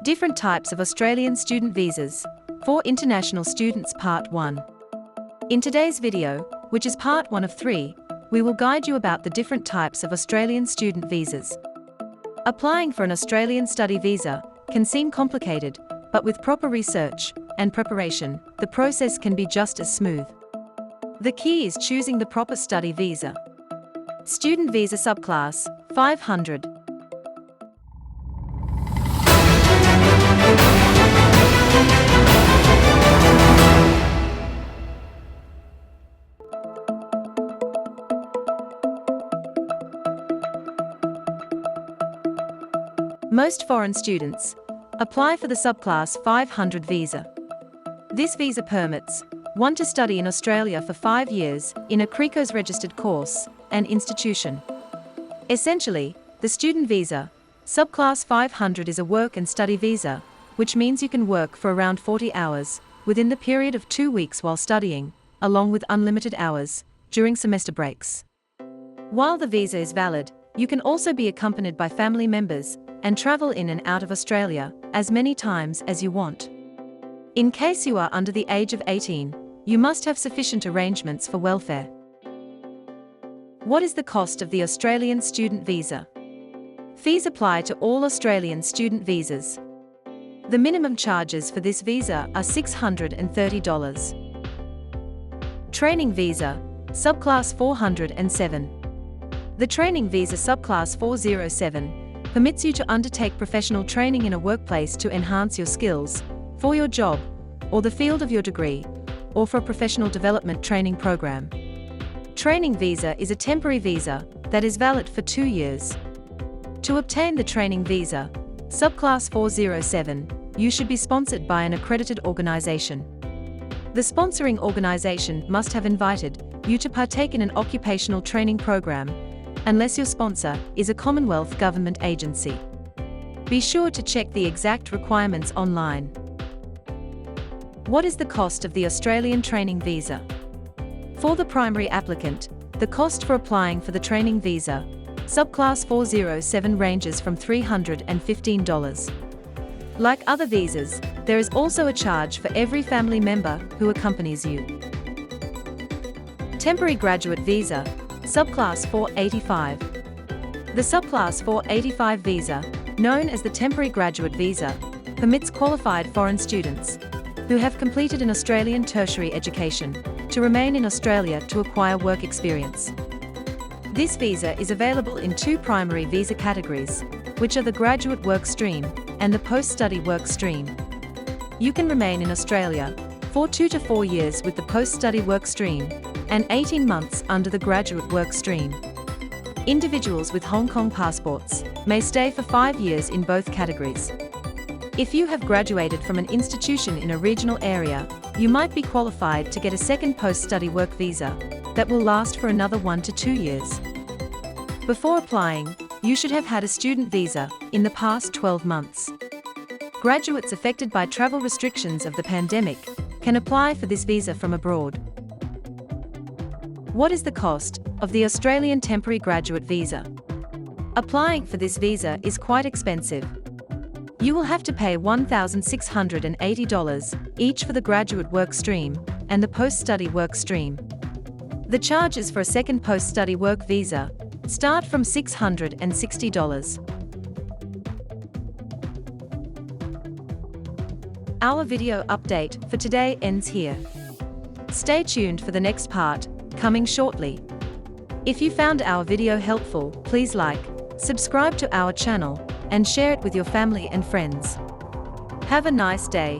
Different types of Australian student visas. For international students, Part 1. In today's video, which is Part 1 of 3, we will guide you about the different types of Australian student visas. Applying for an Australian study visa can seem complicated, but with proper research and preparation, the process can be just as smooth. The key is choosing the proper study visa. Student visa subclass 500. Most foreign students apply for the subclass 500 visa. This visa permits one to study in Australia for 5 years in a CRECO's registered course and institution. Essentially, the student visa, subclass 500, is a work and study visa, which means you can work for around 40 hours within the period of 2 weeks while studying, along with unlimited hours during semester breaks. While the visa is valid, you can also be accompanied by family members and travel in and out of Australia as many times as you want. In case you are under the age of 18, you must have sufficient arrangements for welfare. What is the cost of the Australian student visa? Fees apply to all Australian student visas. The minimum charges for this visa are $630. Training visa, subclass 407. The training visa subclass 407 permits you to undertake professional training in a workplace to enhance your skills for your job or the field of your degree, or for a professional development training program. Training visa is a temporary visa that is valid for 2 years. To obtain the training visa, subclass 407, you should be sponsored by an accredited organization. The sponsoring organization must have invited you to partake in an occupational training program, unless your sponsor is a Commonwealth government agency. Be sure to check the exact requirements online. What is the cost of the Australian training visa? For the primary applicant, the cost for applying for the training visa, subclass 407, ranges from $315. Like other visas, there is also a charge for every family member who accompanies you. Temporary graduate visa, subclass 485. The subclass 485 visa, known as the temporary graduate visa, permits qualified foreign students who have completed an Australian tertiary education to remain in Australia to acquire work experience. This visa is available in 2 primary visa categories, which are the graduate work stream and the post-study work stream. You can remain in Australia for 2 to 4 years with the post-study work stream and 18 months under the graduate work stream. Individuals with Hong Kong passports may stay for 5 years in both categories. If you have graduated from an institution in a regional area, you might be qualified to get a second post-study work visa that will last for another 1 to 2 years. Before applying, you should have had a student visa in the past 12 months. Graduates affected by travel restrictions of the pandemic can apply for this visa from abroad. What is the cost of the Australian temporary graduate visa? Applying for this visa is quite expensive. You will have to pay $1,680 each for the graduate work stream and the post-study work stream. The charges for a second post-study work visa start from $660. Our video update for today ends here. Stay tuned for the next part, coming shortly. If you found our video helpful, please like, subscribe to our channel, and share it with your family and friends. Have a nice day.